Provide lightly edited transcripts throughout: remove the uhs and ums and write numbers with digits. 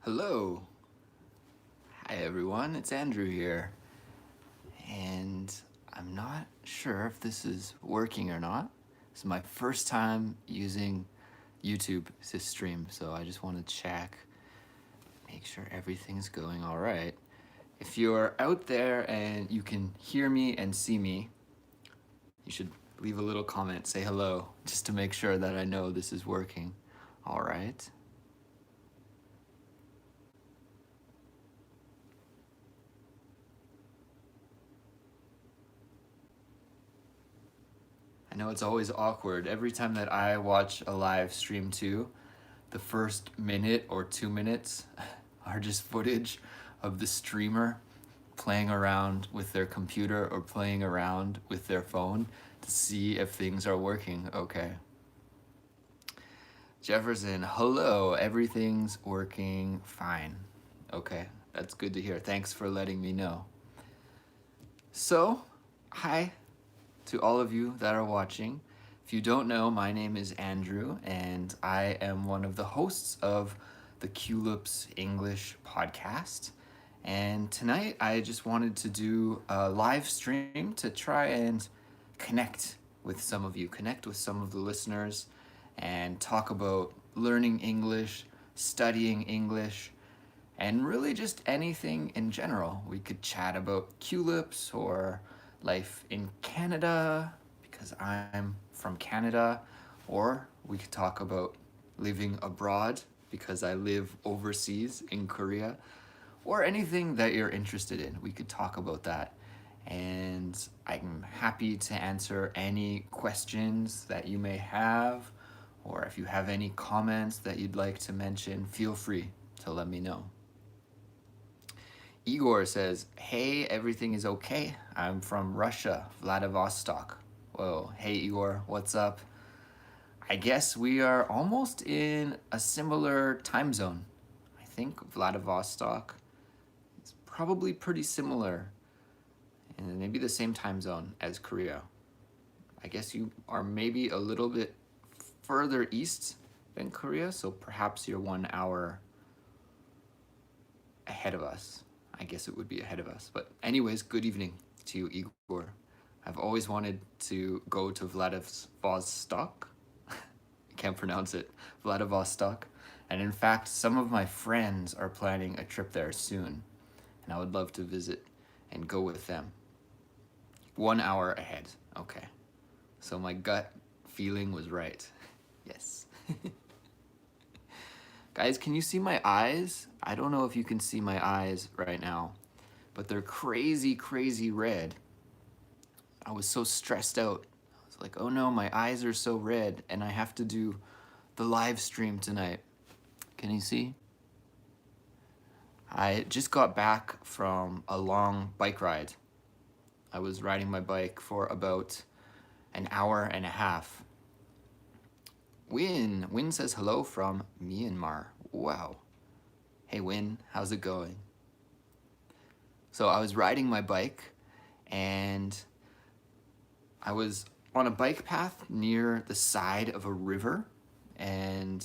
Hello. Hi everyone, it's Andrew here. And I'm not sure if this is working or not. This is my first time using YouTube to stream, so I just want to check, make sure everything's going all right. If you're out there and you can hear me and see me, you should leave a little comment, say hello, just to make sure that I know this is working. All right. I know it's always awkward. Every time that I watch a live stream too, the first minute or 2 minutes are just footage of the streamer playing around with their computer or playing around with their phone to see if things are working okay. Jefferson, hello, everything's working fine. Okay, that's good to hear. Thanks for letting me know. So, hi to all of you that are watching. If you don't know, my name is Andrew, and I am one of the hosts of the Culips English podcast. And tonight, I just wanted to do a live stream to try and connect with some of you, connect with some of the listeners, and talk about learning English, studying English, and really just anything in general. We could chat about culips or life in Canada because I'm from Canada, or we could talk about living abroad because I live overseas in Korea, or anything that you're interested in. We could talk about that. And I'm happy to answer any questions that you may have, or if you have any comments that you'd like to mention, feel free to let me know. Igor says, hey, everything is okay. I'm from Russia, Vladivostok. Whoa, hey Igor, what's up? I guess we are almost in a similar time zone. I think Vladivostok is probably pretty similar and maybe the same time zone as Korea. I guess you are maybe a little bit further east than Korea, so perhaps you're 1 hour ahead of us. I guess it would be ahead of us. But anyways, good evening to you, Igor. I've always wanted to go to Vladivostok. I can't pronounce it. Vladivostok. And in fact, some of my friends are planning a trip there soon. And I would love to visit and go with them. 1 hour ahead. Okay. So my gut feeling was right. Yes. Guys, can you see my eyes? I don't know if you can see my eyes right now, but they're crazy, crazy red. I was so stressed out. I was like, oh no, my eyes are so red and I have to do the live stream tonight. Can you see? I just got back from a long bike ride. I was riding my bike for about an hour and a half. Win says hello from Myanmar. Wow. Hey Win, how's it going? So I was riding my bike and I was on a bike path near the side of a river, and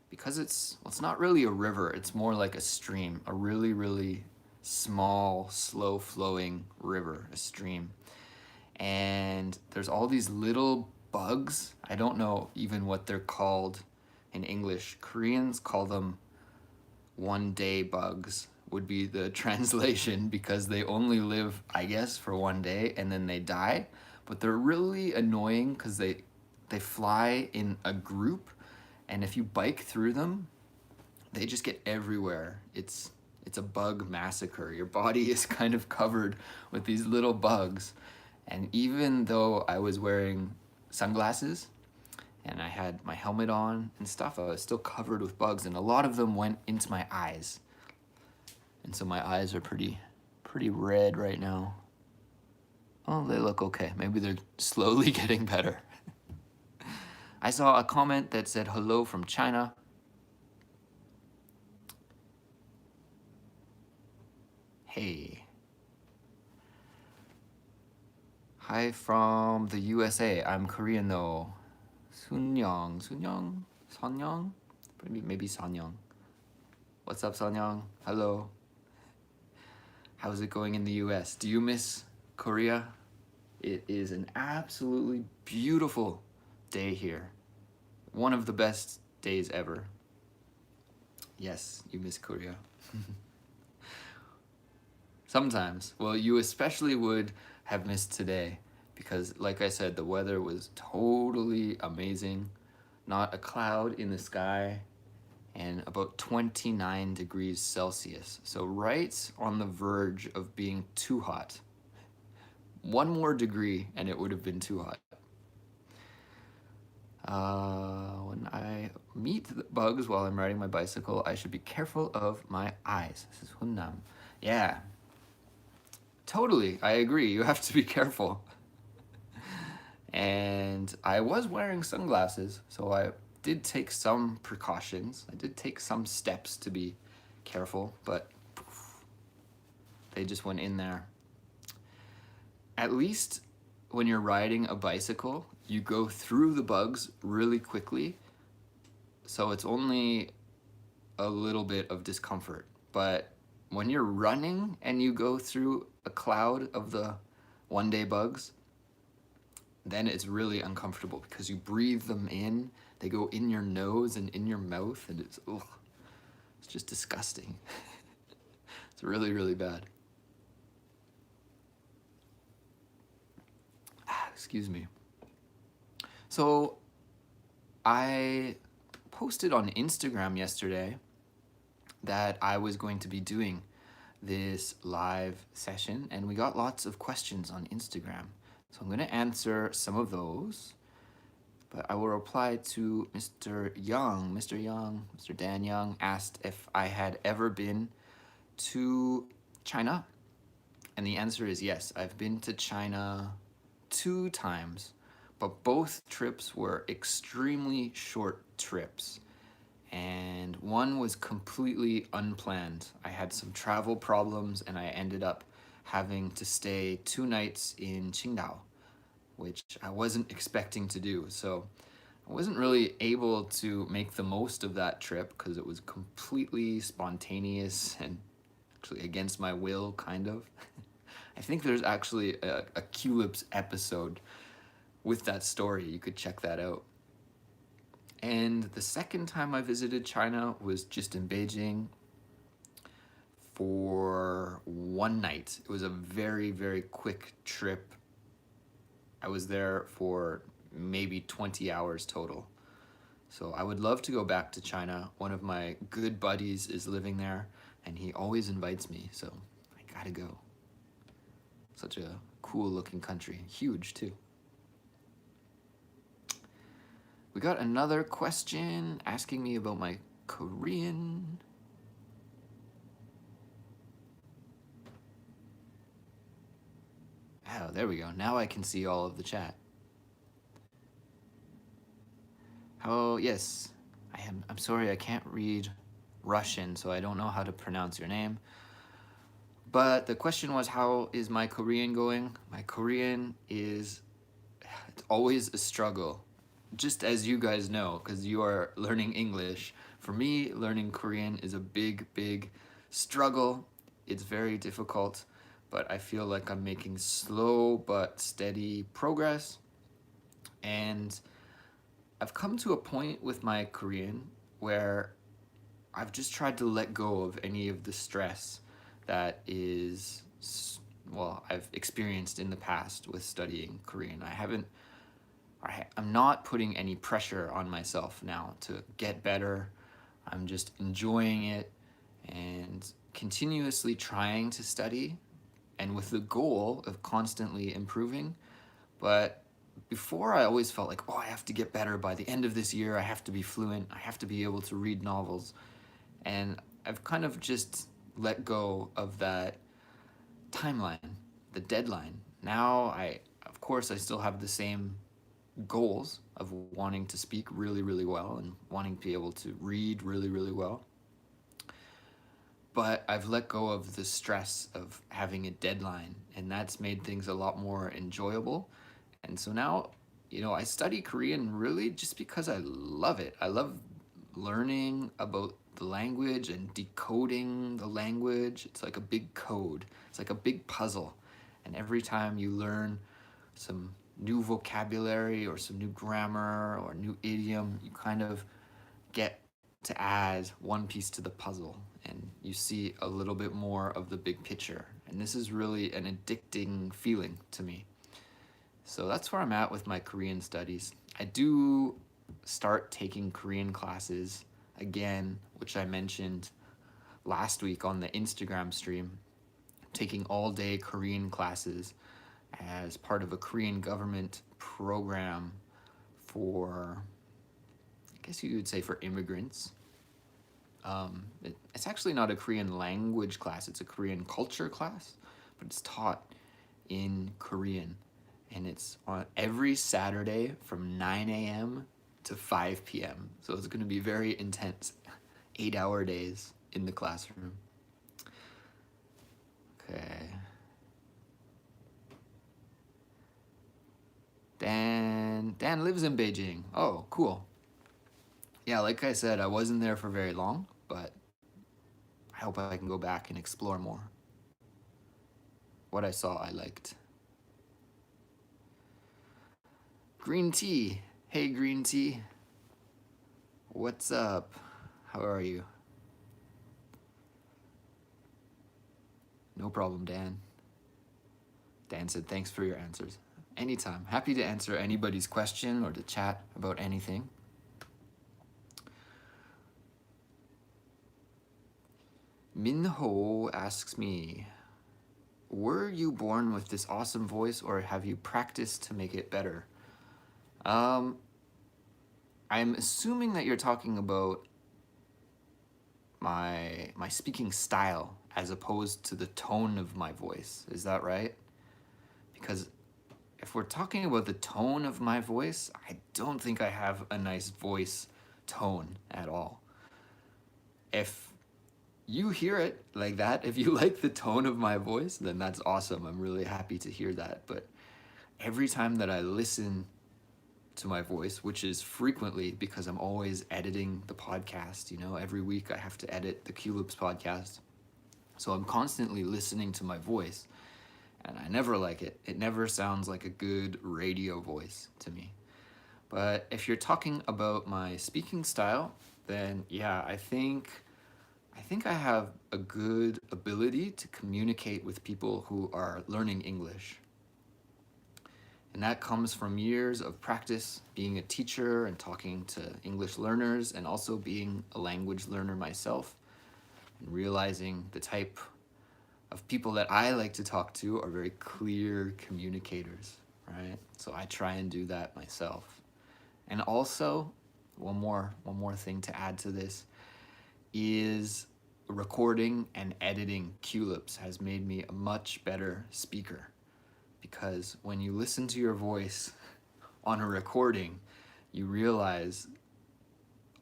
because it's not really a river, it's more like a stream, a really, really small, slow flowing river, a stream. And there's all these little bugs. I don't know even what they're called in English. Koreans call them 1 day bugs would be the translation because they only live, I guess, for 1 day and then they die. But they're really annoying because they fly in a group, and if you bike through them, they just get everywhere. It's a bug massacre. Your body is kind of covered with these little bugs. And even though I was wearing sunglasses and I had my helmet on and stuff, I was still covered with bugs, and a lot of them went into my eyes. And so my eyes are pretty red right now. Oh, they look okay. Maybe they're slowly getting better. I saw a comment that said hello from China. Hey. Hi from the USA. I'm Korean though. Sunyoung, Sonyang? Maybe Sonyang. What's up, Sanyang? Hello. How's it going in the US? Do you miss Korea? It is an absolutely beautiful day here. One of the best days ever. Yes, you miss Korea. Sometimes. Well, you especially would have missed today because, like I said, the weather was totally amazing. Not a cloud in the sky and about 29 degrees Celsius. So, right on the verge of being too hot. One more degree and it would have been too hot. When I meet the bugs while I'm riding my bicycle, I should be careful of my eyes. This is Hunnam. Yeah, totally. I agree. You have to be careful. And I was wearing sunglasses, so I did take some precautions. I did take some steps to be careful, but poof, they just went in there. At least when you're riding a bicycle, you go through the bugs really quickly, so it's only a little bit of discomfort. But when you're running and you go through a cloud of the one-day bugs, then it's really uncomfortable because you breathe them in, they go in your nose and in your mouth, and it's just disgusting. It's really, really bad. Excuse me. So I posted on Instagram yesterday that I was going to be doing this live session, and we got lots of questions on Instagram. So I'm going to answer some of those, but I will reply to Mr. Young. Mr. Dan Young asked if I had ever been to China, and the answer is yes. I've been to China 2 times, but both trips were extremely short trips. And one was completely unplanned. I had some travel problems and I ended up having to stay 2 nights in Qingdao, which I wasn't expecting to do. So I wasn't really able to make the most of that trip because it was completely spontaneous and actually against my will, kind of. I think there's actually a Culips episode with that story. You could check that out. And the second time I visited China was just in Beijing for 1 night. It was a very, very quick trip. I was there for maybe 20 hours total. So I would love to go back to China. One of my good buddies is living there and he always invites me, so I gotta go. Such a cool looking country, huge too. We got another question asking me about my Korean. Oh, there we go. Now I can see all of the chat. Oh, yes. I'm sorry, I can't read Russian, so I don't know how to pronounce your name. But the question was, how is my Korean going? My Korean is, it's always a struggle. Just as you guys know, because you are learning English. For me, learning Korean is a big, big struggle. It's very difficult, but I feel like I'm making slow but steady progress. And I've come to a point with my Korean where I've just tried to let go of any of the stress that is, well, I've experienced in the past with studying Korean. I'm not putting any pressure on myself now to get better. I'm just enjoying it and continuously trying to study and with the goal of constantly improving. But before I always felt like, oh, I have to get better by the end of this year. I have to be fluent. I have to be able to read novels. And I've kind of just let go of that timeline, the deadline. Now, of course, I still have the same goals of wanting to speak really, really well and wanting to be able to read really, really well. But I've let go of the stress of having a deadline, and that's made things a lot more enjoyable. And so now, I study Korean really just because I love it. I love learning about the language and decoding the language. It's like a big code. It's like a big puzzle. And every time you learn some new vocabulary or some new grammar or new idiom, you kind of get to add one piece to the puzzle and you see a little bit more of the big picture. And this is really an addicting feeling to me. So that's where I'm at with my Korean studies. I do start taking Korean classes again, which I mentioned last week on the Instagram stream, taking all day Korean classes as part of a Korean government program for, I guess you would say, for immigrants. It's actually not a Korean language class, it's a Korean culture class, but it's taught in Korean. And it's on every Saturday from 9 a.m. to 5 p.m. So it's going to be very intense, 8-hour days in the classroom. Okay. Dan lives in Beijing. Oh, cool. Yeah, like I said, I wasn't there for very long, but I hope I can go back and explore more. What I saw, I liked. Green tea. Hey, green tea. What's up? How are you? No problem, Dan. Dan said, thanks for your answers. Anytime. Happy to answer anybody's question or to chat about anything. Minho asks me, were you born with this awesome voice or have you practiced to make it better? I'm assuming that you're talking about my speaking style as opposed to the tone of my voice. Is that right? Because if we're talking about the tone of my voice, I don't think I have a nice voice tone at all. If you hear it like that, if you like the tone of my voice, then that's awesome. I'm really happy to hear that. But every time that I listen to my voice, which is frequently because I'm always editing the podcast, you know, every week I have to edit the Culips podcast. So I'm constantly listening to my voice and I never like it. It never sounds like a good radio voice to me. But if you're talking about my speaking style, then yeah, I think I have a good ability to communicate with people who are learning English. And that comes from years of practice being a teacher and talking to English learners and also being a language learner myself and realizing the type of people that I like to talk to are very clear communicators, right? So I try and do that myself. And also, one more thing to add to this is recording and editing Culips has made me a much better speaker. Because when you listen to your voice on a recording, you realize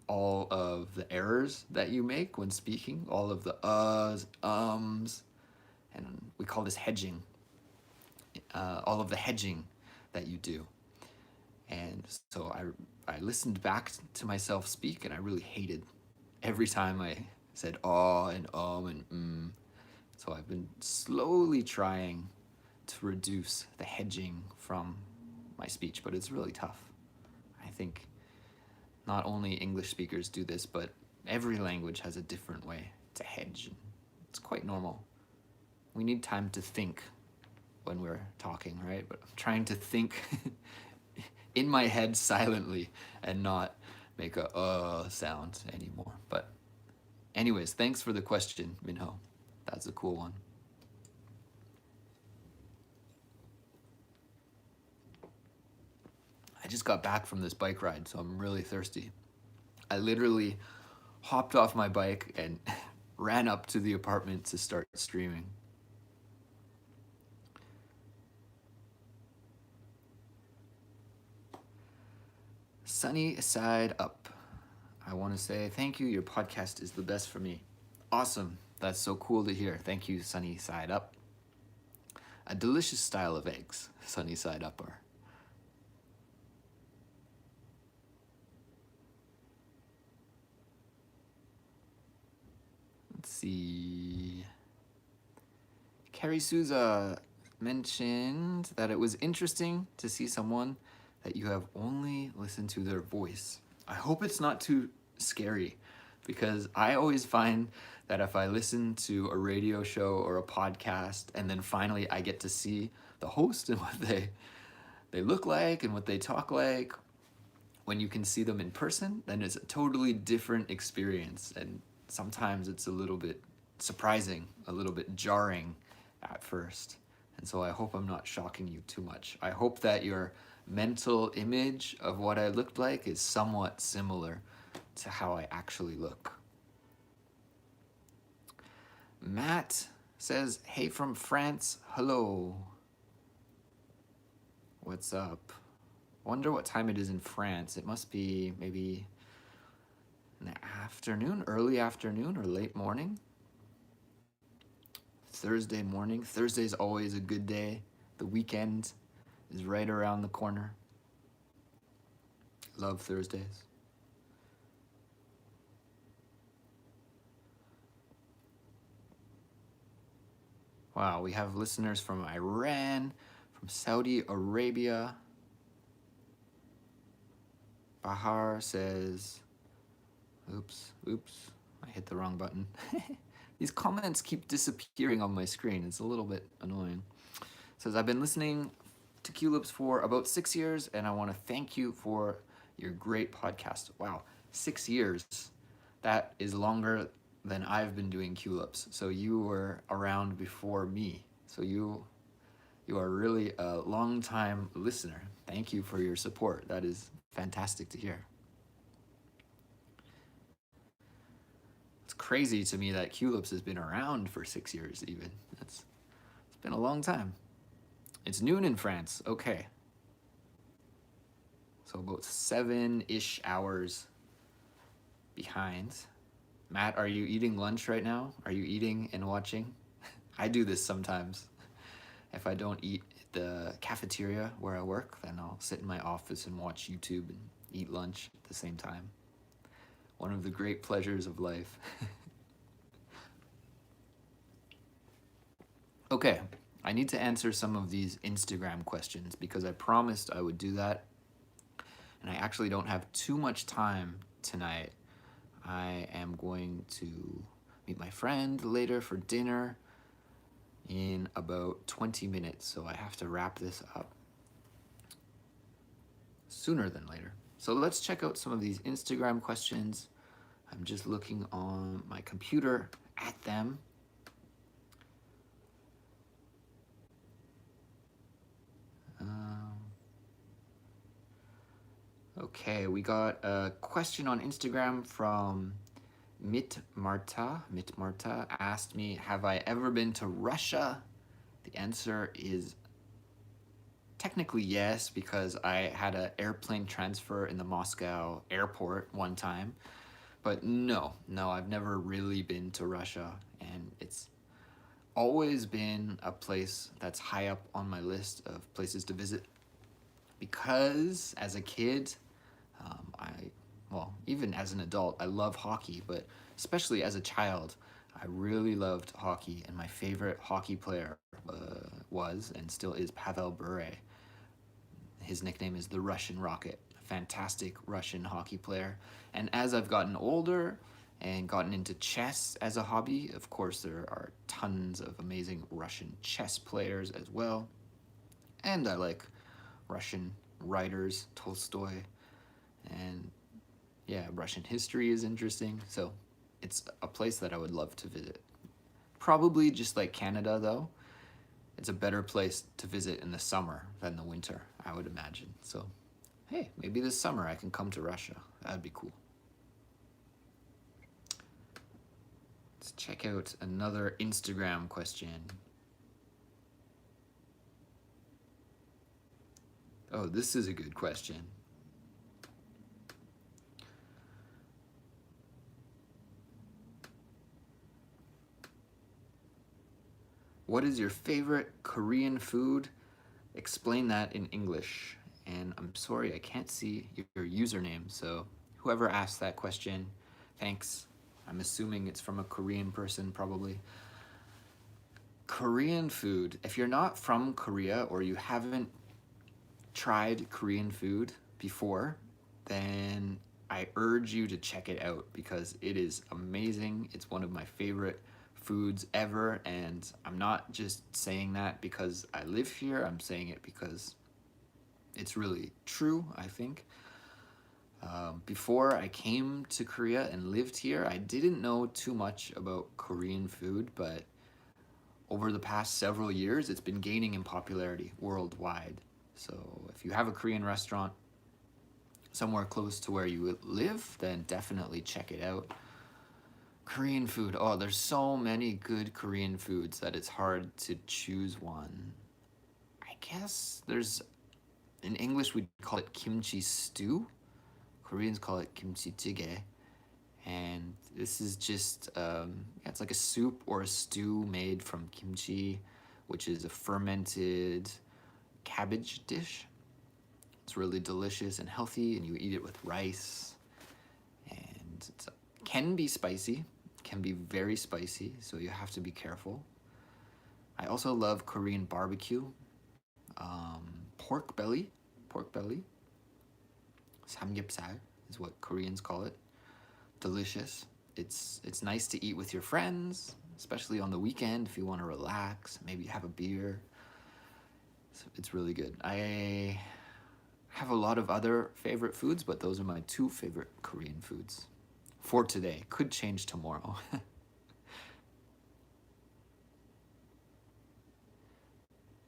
all of the errors that you make when speaking, all of the uhs, ums, and we call this hedging, all of the hedging that you do. And so I listened back to myself speak and I really hated every time I said and and So I've been slowly trying to reduce the hedging from my speech, but it's really tough. I think not only English speakers do this, but every language has a different way to hedge. It's quite normal. We need time to think when we're talking, right? But I'm trying to think in my head silently and not make a sound anymore. But anyways, thanks for the question, Minho. That's a cool one. I just got back from this bike ride, so I'm really thirsty. I literally hopped off my bike and ran up to the apartment to start streaming. Sunny side up. I want to say thank you. Your podcast is the best for me. Awesome. That's so cool to hear. Thank you, Sunny side up. A delicious style of eggs, sunny side up are. Let's see. Carrie Souza mentioned that it was interesting to see someone that you have only listened to their voice. I hope it's not too scary, because I always find that if I listen to a radio show or a podcast and then finally I get to see the host and what they look like and what they talk like, when you can see them in person, then it's a totally different experience. And sometimes it's a little bit surprising, a little bit jarring at first. And so I hope I'm not shocking you too much. I hope that your mental image of what I looked like is somewhat similar to how I actually look. Matt says, hey from France, hello. What's up? Wonder what time it is in France. It must be maybe in the afternoon, early afternoon or late morning. Thursday morning. Thursday's always a good day. The weekend is right around the corner. Love Thursdays. Wow, we have listeners from Iran, from Saudi Arabia. Bahar says, oops, I hit the wrong button. These comments keep disappearing on my screen. It's a little bit annoying. Says, I've been listening to Culips for about 6 years, and I want to thank you for your great podcast. Wow, 6 years. That is longer than I've been doing Culips. So you were around before me. So you are really a long-time listener. Thank you for your support. That is fantastic to hear. It's crazy to me that Culips has been around for 6 years even. It's been a long time. It's noon in France. Okay. So about 7-ish hours behind. Matt, are you eating lunch right now? Are you eating and watching? I do this sometimes. If I don't eat at the cafeteria where I work, then I'll sit in my office and watch YouTube and eat lunch at the same time. One of the great pleasures of life. Okay, I need to answer some of these Instagram questions because I promised I would do that. And I actually don't have too much time tonight. I am going to meet my friend later for dinner in about 20 minutes, so I have to wrap this up sooner than later. So let's check out some of these Instagram questions. I'm just looking on my computer at them. Okay, we got a question on Instagram from Mit Marta asked me, have I ever been to Russia? The answer is technically yes, because I had an airplane transfer in the Moscow airport one time. But no, I've never really been to Russia, and it's always been a place that's high up on my list of places to visit, because as a kid, even as an adult, I love hockey, but especially as a child, I really loved hockey, and my favorite hockey player was and still is Pavel Bure. His nickname is the Russian Rocket, a fantastic Russian hockey player. And as I've gotten older and gotten into chess as a hobby, of course there are tons of amazing Russian chess players as well. And I like Russian writers, Tolstoy, and yeah, Russian history is interesting. So it's a place that I would love to visit. Probably just like Canada though, it's a better place to visit in the summer than the winter, I would imagine. So hey, maybe this summer I can come to Russia. That'd be cool. Let's check out another Instagram question. Oh, this is a good question. What is your favorite Korean food? Explain that in English. And I'm sorry, I can't see your username. So whoever asked that question, thanks. I'm assuming it's from a Korean person, probably. Korean food. If you're not from Korea or you haven't tried Korean food before, then I urge you to check it out because it is amazing. It's one of my favorite foods ever, and I'm not just saying that because I live here, I'm saying it because it's really true, I think. Before I came to Korea and lived here, I didn't know too much about Korean food, but over the past several years, it's been gaining in popularity worldwide. So if you have a Korean restaurant somewhere close to where you live, then definitely check it out. Korean food. Oh, there's so many good Korean foods that it's hard to choose one. I guess there's, in English, we'd call it kimchi stew. Koreans call it kimchi jjigae. And this is just, it's like a soup or a stew made from kimchi, which is a fermented cabbage dish. It's really delicious and healthy, and you eat it with rice. And it can be spicy, can be very spicy, so you have to be careful. I also love Korean barbecue. Pork belly, samgyeopsal is what Koreans call it. Delicious. It's nice to eat with your friends, especially on the weekend if you want to relax, maybe have a beer. It's really good. I have a lot of other favorite foods, but those are my two favorite Korean foods for today. Could change tomorrow.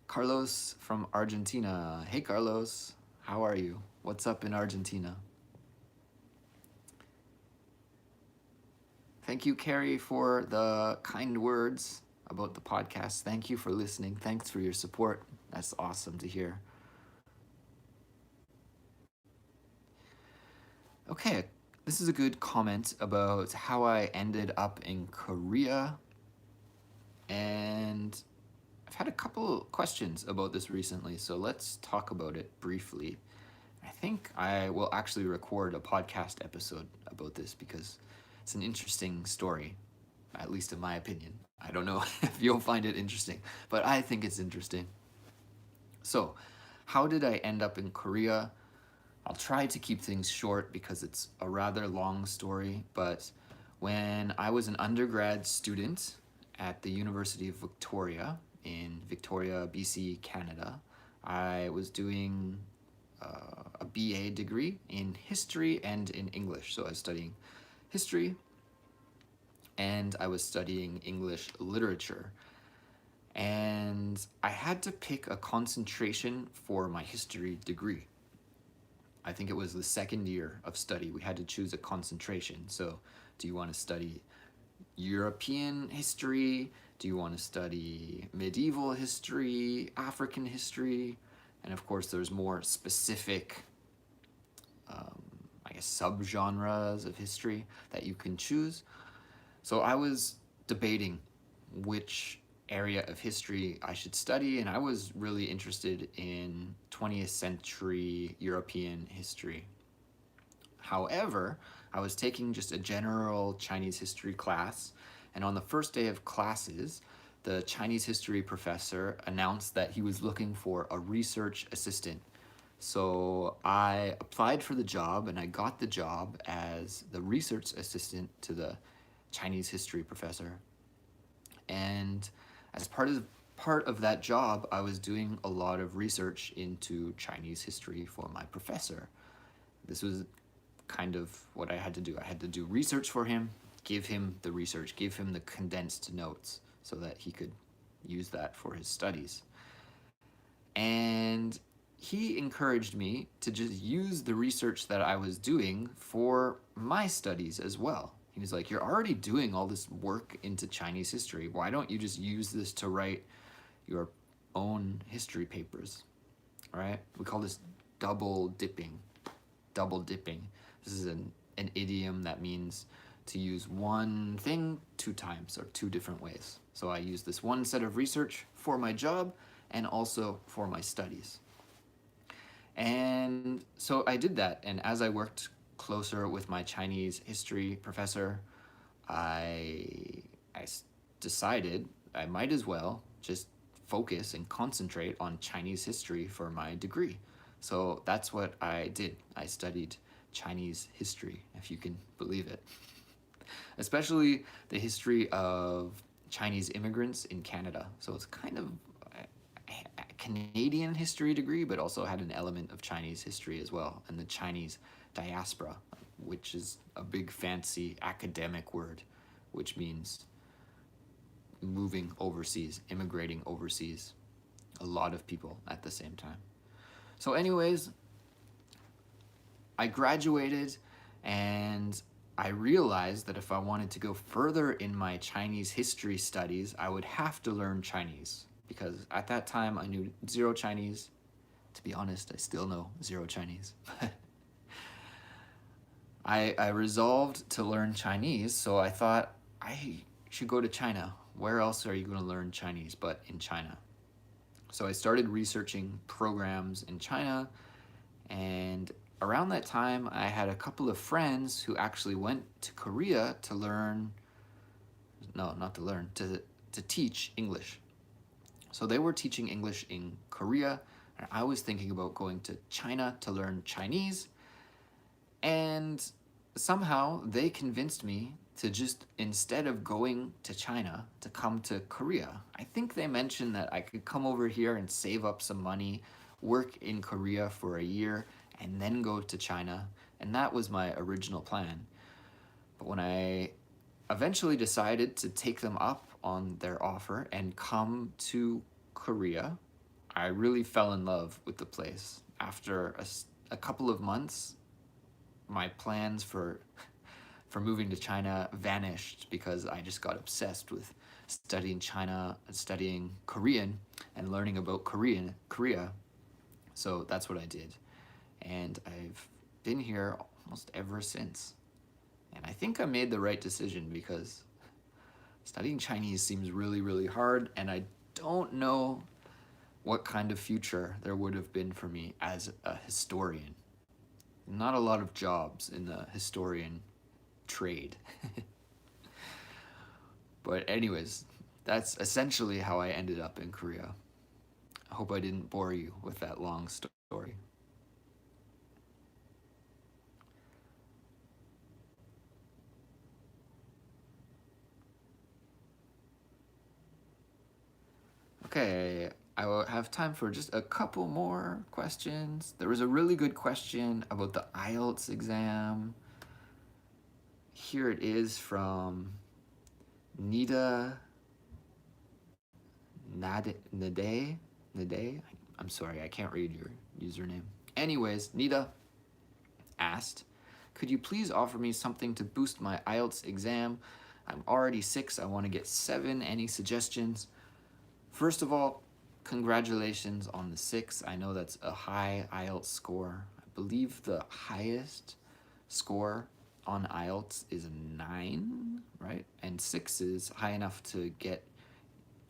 Carlos from Argentina. Hey Carlos, how are you? What's up in Argentina? Thank you, Carrie, for the kind words about the podcast. Thank you for listening. Thanks for your support. That's awesome to hear. Okay, this is a good comment about how I ended up in Korea. And I've had a couple questions about this recently, so let's talk about it briefly. I think I will actually record a podcast episode about this because it's an interesting story, at least in my opinion. I don't know if you'll find it interesting, but I think it's interesting. So, how did I end up in Korea? I'll try to keep things short because it's a rather long story, but when I was an undergrad student at the University of Victoria in Victoria, BC, Canada, I was doing a BA degree in history and in English. So I was studying history and I was studying English literature. And I had to pick a concentration for my history degree. I think it was the second year of study. We had to choose a concentration. So do you want to study European history? Do you want to study medieval history, African history? And of course, there's more specific, I guess, subgenres of history that you can choose. So I was debating which area of history I should study, and I was really interested in 20th century European history. However, I was taking just a general Chinese history class, and on the first day of classes, the Chinese history professor announced that he was looking for a research assistant. So I applied for the job and I got the job as the research assistant to the Chinese history professor. And as part of that job, I was doing a lot of research into Chinese history for my professor. This was kind of what I had to do. I had to do research for him, give him the research, give him the condensed notes so that he could use that for his studies. And he encouraged me to just use the research that I was doing for my studies as well. He was like, you're already doing all this work into Chinese history. Why don't you just use this to write your own history papers, right? We call this double dipping. Double dipping. This is an idiom that means to use one thing two times or two different ways. So I use this one set of research for my job and also for my studies. And so I did that. And as I worked closer with my Chinese history professor, I, decided I might as well just focus and concentrate on Chinese history for my degree. So that's what I did. I studied Chinese history, if you can believe it, especially the history of Chinese immigrants in Canada. So it's kind of a Canadian history degree, but also had an element of Chinese history as well, and the Chinese diaspora, which is a big fancy academic word, which means moving overseas, immigrating overseas. A lot of people at the same time. So, anyways, I graduated and I realized that if I wanted to go further in my Chinese history studies, I would have to learn Chinese because at that time I knew zero Chinese. To be honest, I still know zero Chinese. I resolved to learn Chinese, so I thought I should go to China. Where else are you going to learn Chinese but in China? So I started researching programs in China, and around that time I had a couple of friends who actually went to Korea to learn, no, not to learn, to teach English. So they were teaching English in Korea, and I was thinking about going to China to learn Chinese, and somehow they convinced me to just, instead of going to China, to come to Korea. I think they mentioned that I could come over here and save up some money, work in Korea for a year, and then go to China. And that was my original plan. But when I eventually decided to take them up on their offer and come to Korea, I really fell in love with the place. After a couple of months, my plans for moving to China vanished because I just got obsessed with studying China, studying Korean, and learning about Korea. So that's what I did. And I've been here almost ever since. And I think I made the right decision because studying Chinese seems really, really hard, and I don't know what kind of future there would have been for me as a historian. Not a lot of jobs in the historian trade. But anyways, that's essentially how I ended up in Korea. I hope I didn't bore you with that long story. Okay, I will have time for just a couple more questions. There was a really good question about the IELTS exam. Here it is from Nida Nade. I'm sorry, I can't read your username. Anyways, Nida asked, could you please offer me something to boost my IELTS exam? I'm already 6, I want to get 7. Any suggestions? First of all, congratulations on the 6. I know that's a high IELTS score. I believe the highest score on IELTS is a 9, right? And 6 is high enough to get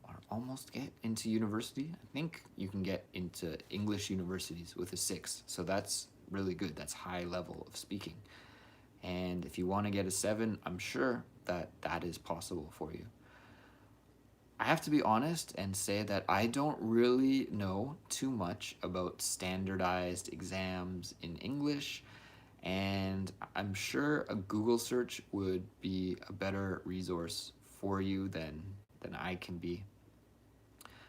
or almost get into university. I think you can get into English universities with a 6. So that's really good. That's high level of speaking. And if you want to get a 7, I'm sure that that is possible for you. I have to be honest and say that I don't really know too much about standardized exams in English, and I'm sure a Google search would be a better resource for you than I can be.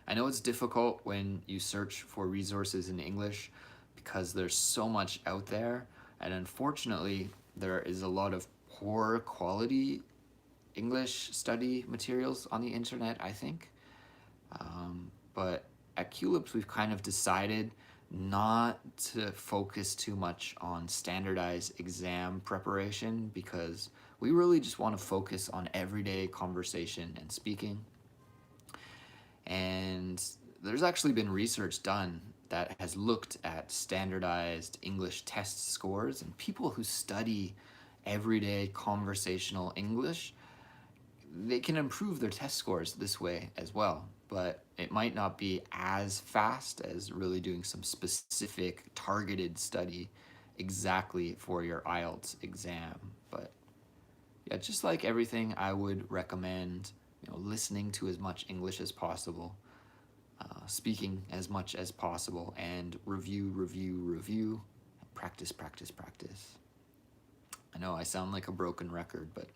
I know it's difficult when you search for resources in English because there's so much out there, and unfortunately there is a lot of poor quality English study materials on the internet, I think. But at Culips, we've kind of decided not to focus too much on standardized exam preparation because we really just want to focus on everyday conversation and speaking. And there's actually been research done that has looked at standardized English test scores, and people who study everyday conversational English, they can improve their test scores this way as well, but it might not be as fast as really doing some specific targeted study exactly for your IELTS exam. But yeah, just like everything, I would recommend, you know, listening to as much English as possible, speaking as much as possible, and review, review, review, practice, practice, practice. I know I sound like a broken record, but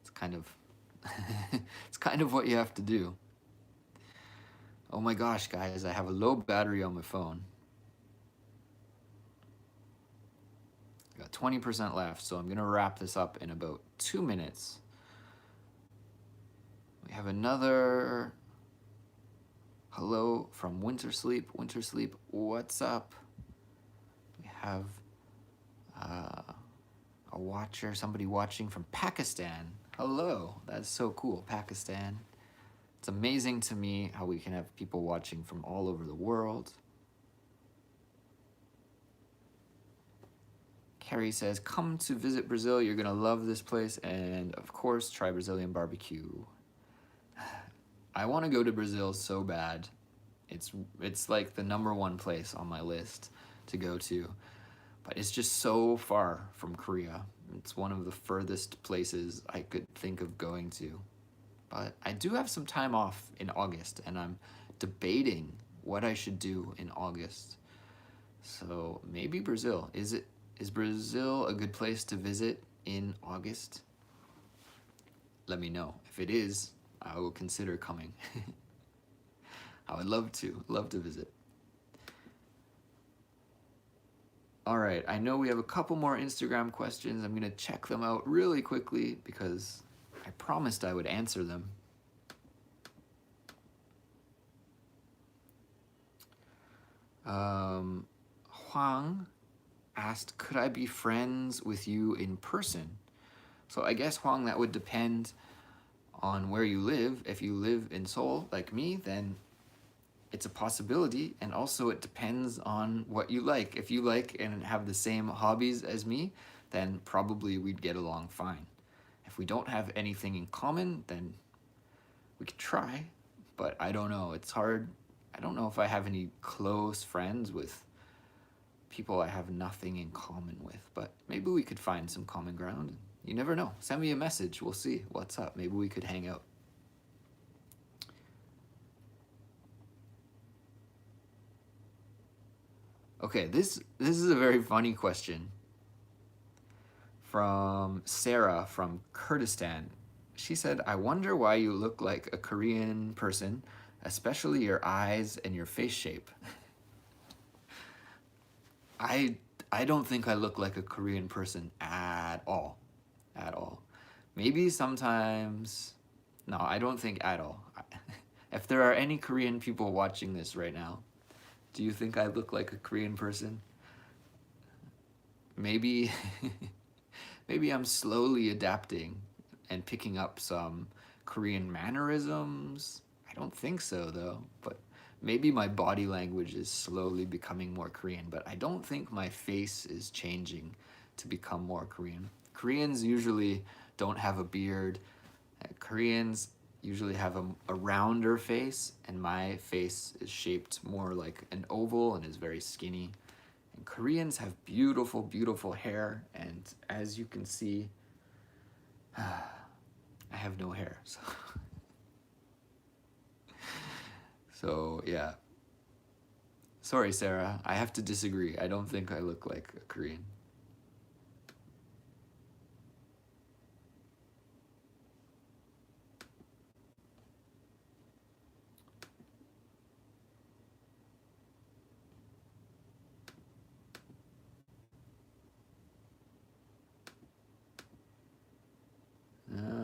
it's kind of it's kind of what you have to do. Oh my gosh, guys, I have a low battery on my phone. I got 20% left, so I'm gonna wrap this up in about 2 minutes. We have another hello from Winter Sleep. Winter Sleep, what's up? We have a watcher, somebody watching from Pakistan. Hello, that's so cool, Pakistan. It's amazing to me how we can have people watching from all over the world. Carrie says, come to visit Brazil. You're gonna love this place. And of course, try Brazilian barbecue. I wanna go to Brazil so bad. It's like the #1 place on my list to go to. But it's just so far from Korea. It's one of the furthest places I could think of going to. But I do have some time off in August, and I'm debating what I should do in August. So maybe Brazil. Is Brazil a good place to visit in August? Let me know. If it is, I will consider coming. I would love to visit. All right, I know we have a couple more Instagram questions. I'm gonna check them out really quickly because I promised I would answer them. Huang asked, could I be friends with you in person? So I guess, Huang, that would depend on where you live. If you live in Seoul, like me, then it's a possibility, and also it depends on what you like. If you like and have the same hobbies as me, then probably we'd get along fine. If we don't have anything in common, then we could try, but I don't know. It's hard. I don't know if I have any close friends with people I have nothing in common with, but maybe we could find some common ground. You never know. Send me a message. We'll see what's up. Maybe we could hang out. Okay, this is a very funny question from Sarah from Kurdistan. She said, I wonder why you look like a Korean person, especially your eyes and your face shape. I don't think I look like a Korean person at all. At all. Maybe sometimes, no, I don't think at all. If there are any Korean people watching this right now, do you think I look like a Korean person? Maybe, maybe I'm slowly adapting and picking up some Korean mannerisms. I don't think so though, but maybe my body language is slowly becoming more Korean, but I don't think my face is changing to become more Korean. Koreans usually don't have a beard. Koreans usually have a rounder face, and my face is shaped more like an oval and is very skinny. And Koreans have beautiful, beautiful hair, and as you can see, I have no hair, so so yeah. Sorry, Sarah, I have to disagree. I don't think I look like a Korean.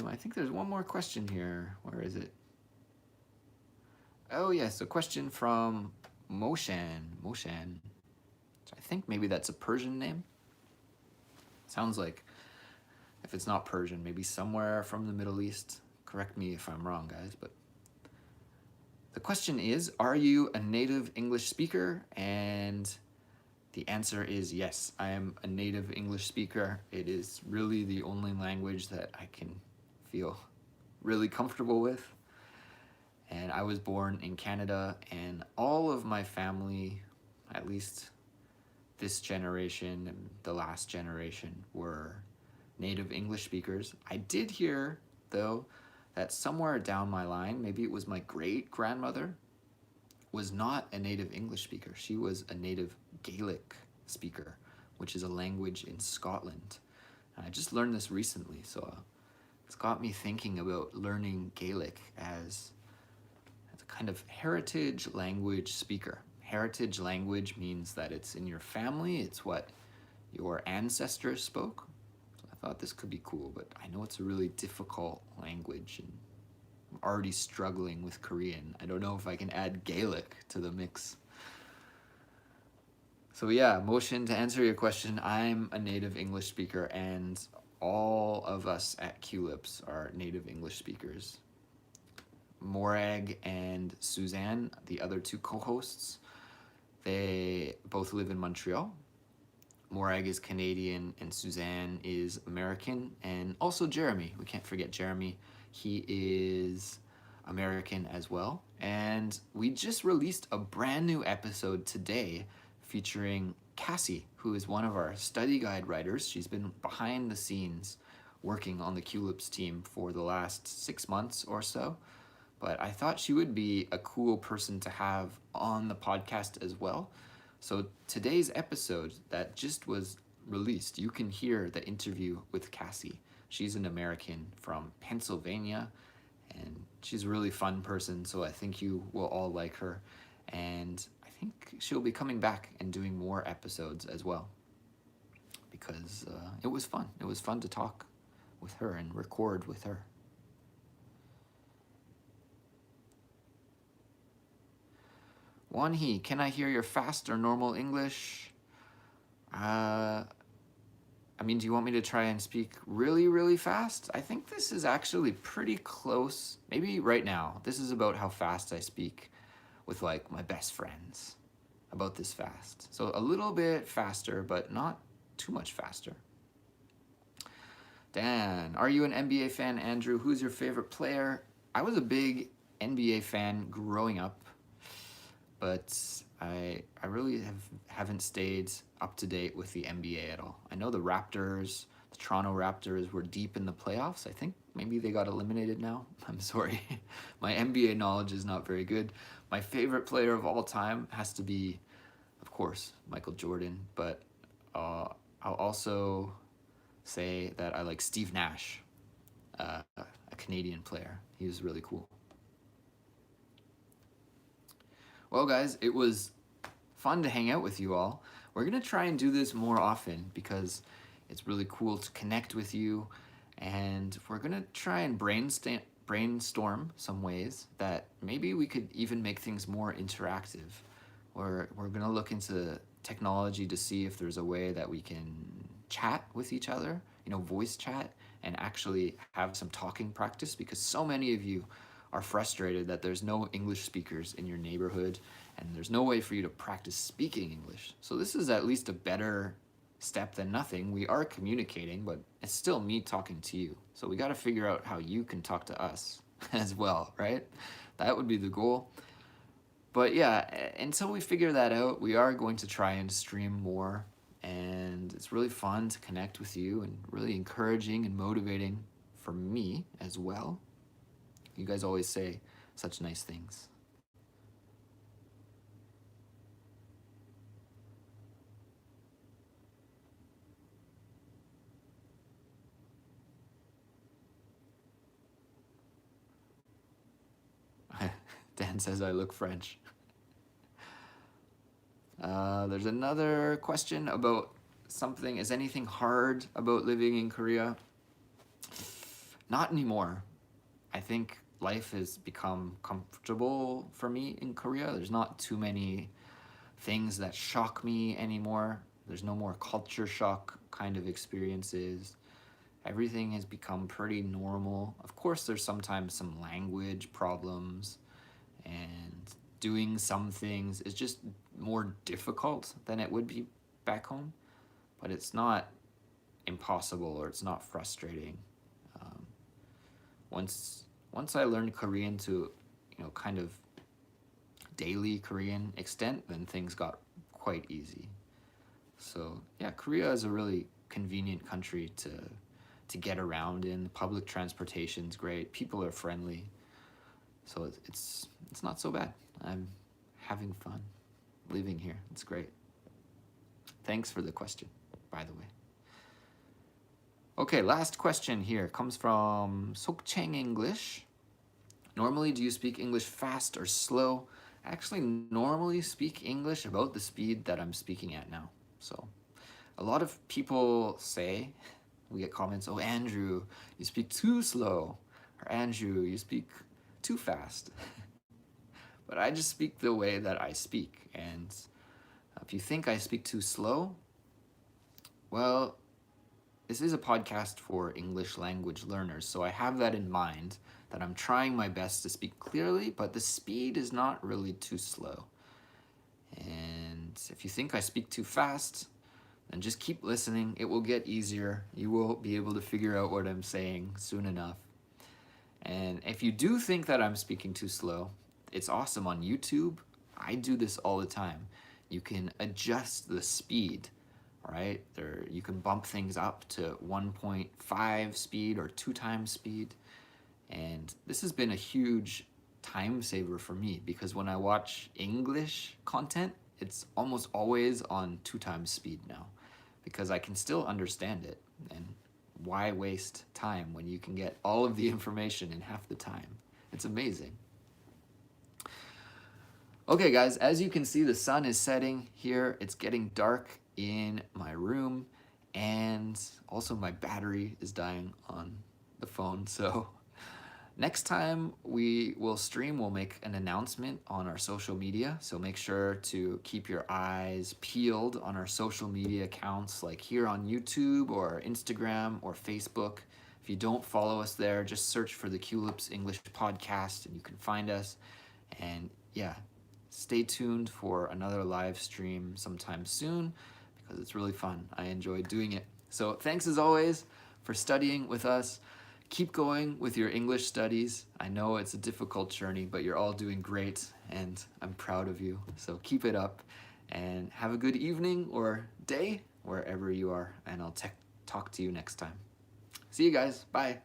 I think there's one more question here. Where is it? Oh yes, a question from Moshan. Moshan. I think maybe that's a Persian name. Sounds like, if it's not Persian, maybe somewhere from the Middle East. Correct me if I'm wrong, guys, but the question is, are you a native English speaker? And the answer is yes, I am a native English speaker. It is really the only language that I can feel really comfortable with. And I was born in Canada, and all of my family, at least this generation and the last generation, were native English speakers. I did hear, though, that somewhere down my line, maybe it was my great-grandmother, was not a native English speaker. She was a native Gaelic speaker, which is a language in Scotland. And I just learned this recently, so it's got me thinking about learning Gaelic as a kind of heritage language speaker. Heritage language means that it's in your family, it's what your ancestors spoke. So I thought this could be cool, but I know it's a really difficult language, and I'm already struggling with Korean. I don't know if I can add Gaelic to the mix. So yeah, Motion, to answer your question, I'm a native English speaker, and all of us at Culips are native English speakers. Morag and Suzanne, the other two co-hosts, they both live in Montreal. Morag is Canadian and Suzanne is American, and also Jeremy. We can't forget Jeremy. He is American as well. And we just released a brand new episode today featuring Cassie, who is one of our study guide writers. She's been behind the scenes working on the Culips team for the last 6 months or so. But I thought she would be a cool person to have on the podcast as well. So today's episode that just was released, you can hear the interview with Cassie. She's an American from Pennsylvania, and she's a really fun person, so I think you will all like her. And I think she'll be coming back and doing more episodes as well, because it was fun. It was fun to talk with her and record with her. Wanhee, can I hear your fast or normal English? I mean, do you want me to try and speak really, really fast? I think this is actually pretty close. Maybe right now, this is about how fast I speak with like my best friends, about this fast. So a little bit faster, but not too much faster. Dan, are you an NBA fan, Andrew? Who's your favorite player? I was a big NBA fan growing up, but I really haven't stayed up to date with the NBA at all. I know the Raptors, the Toronto Raptors, were deep in the playoffs. I think maybe they got eliminated now. I'm sorry. My NBA knowledge is not very good. My favorite player of all time has to be, of course, Michael Jordan, but I'll also say that I like Steve Nash, a Canadian player. He was really cool. Well, guys, it was fun to hang out with you all. We're going to try and do this more often because it's really cool to connect with you, and we're going to try and brainstorm some ways that maybe we could even make things more interactive. We're going to look into technology to see if there's a way that we can chat with each other, voice chat, and actually have some talking practice, because so many of you are frustrated that there's no English speakers in your neighborhood and there's no way for you to practice speaking English. So this is at least a better step than nothing. We are communicating, but it's still me talking to you. So we got to figure out how you can talk to us as well, right? That would be the goal. But yeah, until we figure that out, we are going to try and stream more, and it's really fun to connect with you and really encouraging and motivating for me as well. You guys always say such nice things. Dan says I look French. There's another question about something. Is anything hard about living in Korea? Not anymore. I think life has become comfortable for me in Korea. There's not too many things that shock me anymore. There's no more culture shock kind of experiences. Everything has become pretty normal. Of course, there's sometimes some language problems, and doing some things is just more difficult than it would be back home, but it's not impossible or it's not frustrating. Once I learned Korean to, kind of daily Korean extent, then things got quite easy. So yeah, Korea is a really convenient country to to get around in. Public transportation's great. People are friendly. So it's not so bad. I'm having fun living here. It's great. Thanks for the question, by the way. Okay, last question here comes from Sokcheng English. Normally, do you speak English fast or slow? I actually normally speak English about the speed that I'm speaking at now. So a lot of people say, we get comments, oh, Andrew, you speak too slow. Or Andrew, you speak too fast. But I just speak the way that I speak. And if you think I speak too slow, well, this is a podcast for English language learners, so I have that in mind, that I'm trying my best to speak clearly, but the speed is not really too slow. And if you think I speak too fast, then just keep listening. It will get easier. You will be able to figure out what I'm saying soon enough. And if you do think that I'm speaking too slow, it's awesome on YouTube. I do this all the time. You can adjust the speed, right? You can bump things up to 1.5 speed or 2 times speed. And this has been a huge time saver for me, because when I watch English content, it's almost always on 2 times speed now, because I can still understand it. And why waste time when you can get all of the information in half the time? It's amazing. Okay guys, as you can see, the sun is setting here. It's getting dark in my room, and also my battery is dying on the phone. So next time we will stream, we'll make an announcement on our social media. So make sure to keep your eyes peeled on our social media accounts, like here on YouTube or Instagram or Facebook. If you don't follow us there, just search for the Culips English Podcast and you can find us. And yeah, stay tuned for another live stream sometime soon, because it's really fun. I enjoy doing it. So thanks as always for studying with us. Keep going with your English studies. I know it's a difficult journey, but you're all doing great and I'm proud of you. So keep it up and have a good evening or day wherever you are, and I'll talk to you next time. See you guys. Bye.